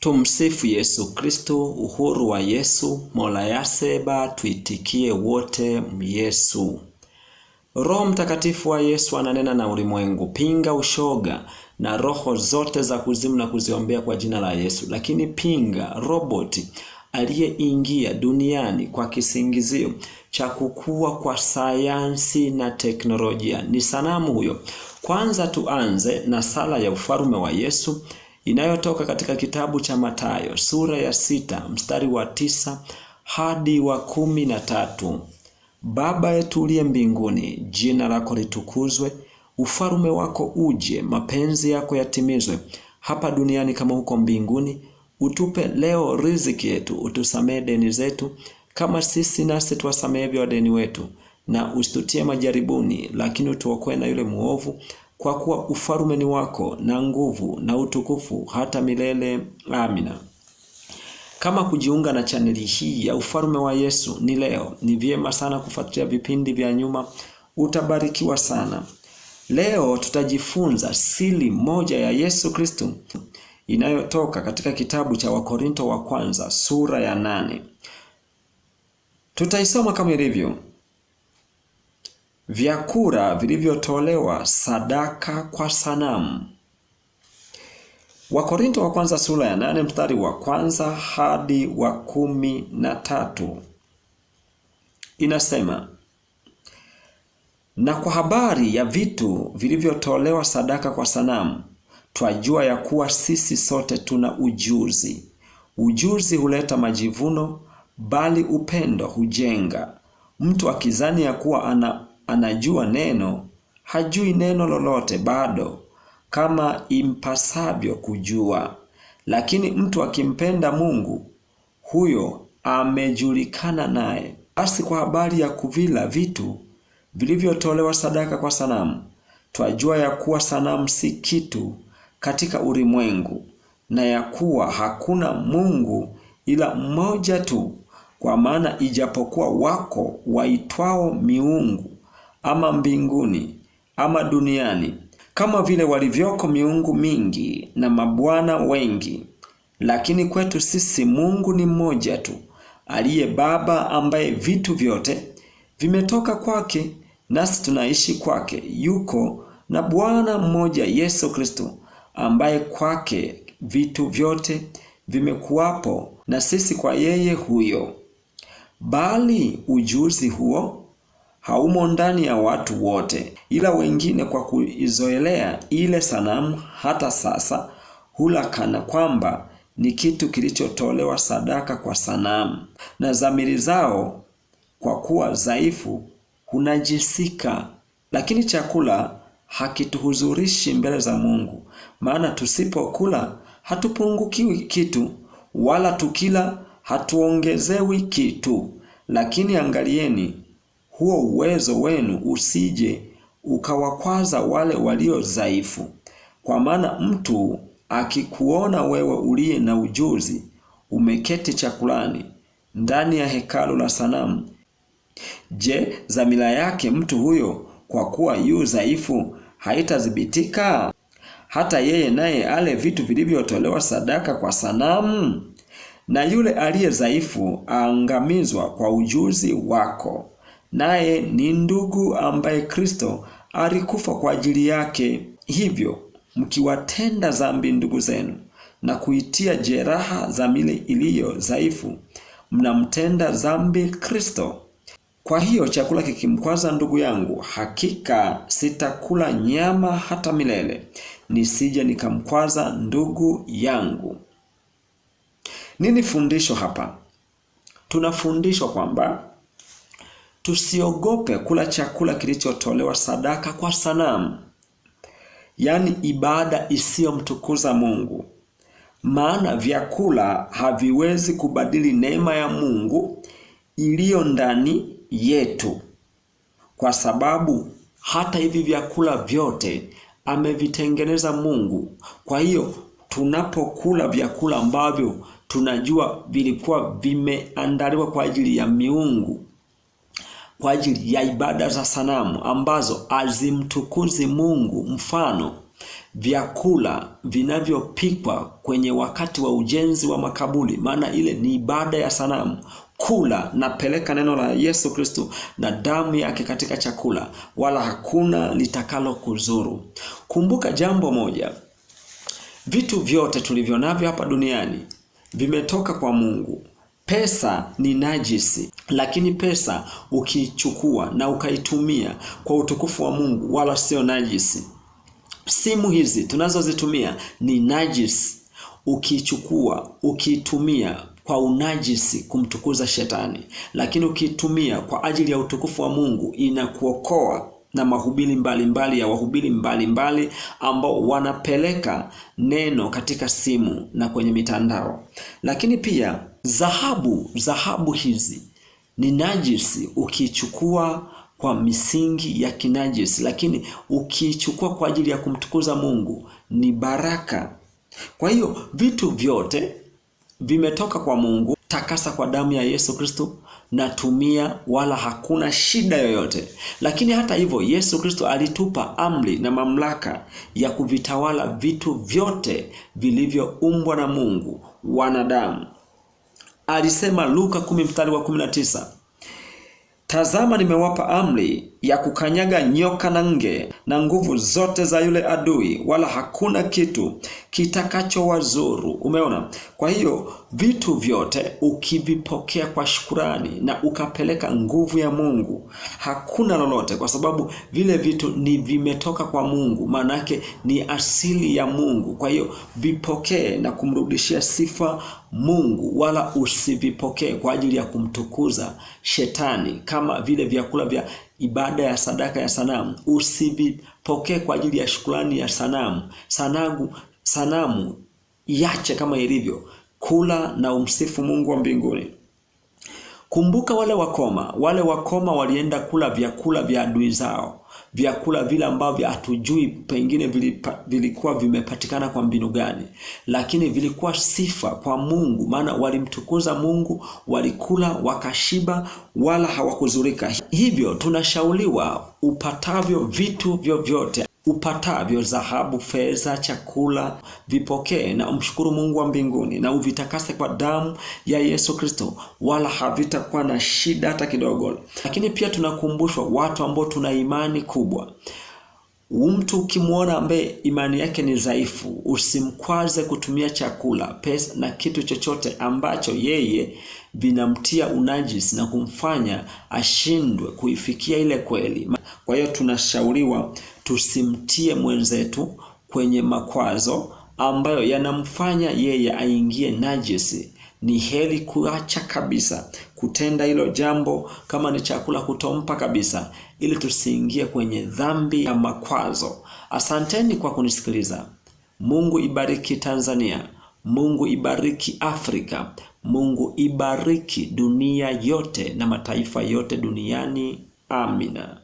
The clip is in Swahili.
Tumsifu Yesu Kristo. Uhuru wa Yesu. Mola yaseba tuitikie wote Yesu. Roho Mtakatifu wa Yesu ananena na ulimwengu, pinga ushoga na roho zote za kuzimu na kuziombea kwa jina la Yesu. Lakini pinga roboti aliyeingia duniani kwa kisingizio cha kukua kwa sayansi na teknolojia. Ni sanamu huyo. Kwanza tuanze na sala ya ufalme wa Yesu inayotoka katika kitabu cha Mathayo sura ya 6 mstari wa 9 hadi wa 13. Baba yetu uliye mbinguni, jina lako litukuzwe, ufalme wako uje, mapenzi yako yatimizwe hapa duniani kama huko mbinguni. Utupe leo riziki yetu, utusamee deni zetu kama sisi nasi tuwasamehevyo wadeni wetu, na usitutie majaribuni, lakini utuokoe na yule muovu, kwa kuwa ufalme ni wako na nguvu na utukufu hata milele. Amina. Kama kujiunga na chaneli hii ya ufalme wa Yesu ni leo, ni vyema sana kufuatilia vipindi vya nyuma, utabarikiwa sana. Leo tutajifunza siri moja ya Yesu Kristo inayotoka katika kitabu cha Wakorinto wa kwanza sura ya 8. Tutaisoma kama ilivyo. Vyakula vilivyotolewa sadaka kwa sanamu. Wakorinto wa kwanza sura ya 8 mstari wa kwanza hadi wa 13. Inasema, na kwa habari ya vitu vilivyotolewa sadaka kwa sanamu, twajua ya kuwa sisi sote tuna ujuzi. Ujuzi huleta majivuno, bali upendo hujenga. Mtu akizani ya kuwa anajua neno, hajui neno lolote bado, kama impasavyo kujua. Lakini mtu akimpenda Mungu, huyo amejulikana naye. Basi kwa habari ya kuvila vitu vilivyotolewa sadaka kwa sanamu, twajua ya kuwa sanamu si kitu katika ulimwengu, na ya kuwa hakuna Mungu ila mmoja tu. Kwa maana ijapokuwa wako waitwao miungu, ama mbinguni ama duniani, kama vile walivyoko miungu mingi na mabwana wengi, lakini kwetu sisi Mungu ni mmoja tu, aliye Baba, ambaye vitu vyote vimetoka kwake, nasi tunaishi kwake. Yuko na Bwana mmoja Yesu Kristo, ambaye kwake vitu vyote vimekuwapo, na sisi kwa yeye huyo. Bali ujuzi huo haumo ndani ya watu wote, ila wengine kwa kuizoelea ile sanamu hata sasa hula kana kwamba ni kitu kilichotolewa sadaka kwa sanamu, na dhamiri zao kwa kuwa dhaifu hunajisika. Lakini chakula hakituhuzurishi mbele za Mungu, maana tusipokula hatupungukiwi kitu, wala tukila hatuongezewi kitu. Lakini angalieni huo uwezo wenu usije ukawakwaza wale walio dhaifu. Kwa maana mtu akikuona wewe uliye na ujuzi umeketi chakulani ndani ya hekalu la sanamu, je, dhamira yake mtu huyo kwa kuwa yu dhaifu haitadhibitika? Hata yeye naye ale vitu vilivyotolewa sadaka kwa sanamu? Na yule aliye dhaifu aangamizwa kwa ujuzi wako, naye ni ndugu ambaye Kristo alikufa kwa ajili yake. Hivyo mkiwatenda dhambi ndugu zenu na kuitia jeraha dhamiri iliyo dhaifu, mnamtenda dhambi Kristo. Kwa hiyo chakula kikimkwaza ndugu yangu, hakika sitakula nyama hata milele, nisije nikamkwaza ndugu yangu. Nini fundisho hapa? Tunafundishwa kwamba tusiogope kula chakula kilichotolewa sadaka kwa sanamu, yaani ibada isiyomtukuza Mungu. Maana vyakula haviwezi kubadili neema ya Mungu iliyo ndani yetu, kwa sababu hata hivi vyakula vyote amevitengeneza Mungu. Kwa hiyo tunapokula vyakula ambavyo tunajua vilikuwa vimeandaliwa kwa ajili ya miungu, kwa ajili ya ibada za sanamu ambazo azimtukuzi Mungu, mfano vyakula vinavyopikwa kwenye wakati wa ujenzi wa makaburi, maana ile ni ibada ya sanamu. Kula na peleka neno la Yesu Kristo na damu yake katika chakula, wala hakuna litakalo kuzuru. Kumbuka jambo moja, vitu vyote tulivyo navyo hapa duniani vimetoka kwa Mungu. Pesa ni najisi, lakini pesa ukiichukua na ukaitumia kwa utukufu wa Mungu wala sio najisi. Simu hizi tunazozitumia ni najisi, ukiichukua ukiitumia kwa unajisi kumtukuza shetani, lakini ukiitumia kwa ajili ya utukufu wa Mungu inakuokoa na mahubiri mbalimbali ya wahubiri mbalimbali ambao wanapeleka neno katika simu na kwenye mitandao. Lakini pia dhahabu hizi ni najisi ukichukua kwa misingi ya kinajisi, lakini ukichukua kwa ajili ya kumtukuza Mungu ni baraka. Kwa hiyo vitu vyote vimetoka kwa Mungu. Takasa kwa damu ya Yesu Kristo na tumia, wala hakuna shida yoyote. Lakini hata hivyo Yesu Kristo alitupa amri na mamlaka ya kuvitawala vitu vyote vilivyoumbwa na Mungu, wanadamu. Alisema Luka 10:19, tazama nimewapa amri ya kukanyaga nyoka na nge na nguvu zote za yule adui, wala hakuna kitu kitakachowazuru. Umeona? Kwa hiyo vitu vyote ukivipokea kwa shukrani na ukapeleka nguvu ya Mungu, hakuna lolote, kwa sababu vile vitu ni vimetoka kwa Mungu, manake ni asili ya Mungu. Kwa hiyo vipokee na kumrudishia sifa Mungu, wala usivipokee kwa ajili ya kumtukuza shetani, kama vile vyakula vya ibada ya sadaka ya sanamu. Usivipokee kwa ajili ya shukrani ya sanamu iache kama ilivyo. Kula na umsifu Mungu wa mbinguni. Kumbuka wale wakoma walienda kula vyakula vya adui zao, vyakula vile ambavyo hatujui pengine vilikuwa vimepatikana kwa mbinu gani, lakini vilikuwa sifa kwa Mungu, maana walimtukuza Mungu, walikula wakashiba, wala hawakuzurika. Hivyo tunashauriwa upatavyo vitu vyovyote, upatavyo dhahabu, fedha, chakula, vipokee na umshukuru Mungu wa mbinguni na uvitakase kwa damu ya Yesu Kristo, wala havitakuwa na shida hata kidogo. Lakini pia tunakumbushwa watu ambao tuna imani kubwa. Mtu ukimwona ambaye imani yake ni dhaifu, usimkwaze kutumia chakula, pesa na kitu chochote ambacho yeye vinamtia unajisi na kumfanya ashindwe kuifikia ile kweli. Kwa hiyo tunashauriwa tusimtie mwenzetu kwenye makwazo ambayo yanamfanya yeye aingie najisi. Ni heri kuacha kabisa kutenda hilo jambo, kama ni chakula kutompa kabisa, ili tusiingie kwenye dhambi ya makwazo. Asanteni kwa kunisikiliza. Mungu ibariki Tanzania. Mungu ibariki Afrika. Mungu ibariki dunia yote na mataifa yote duniani. Amina.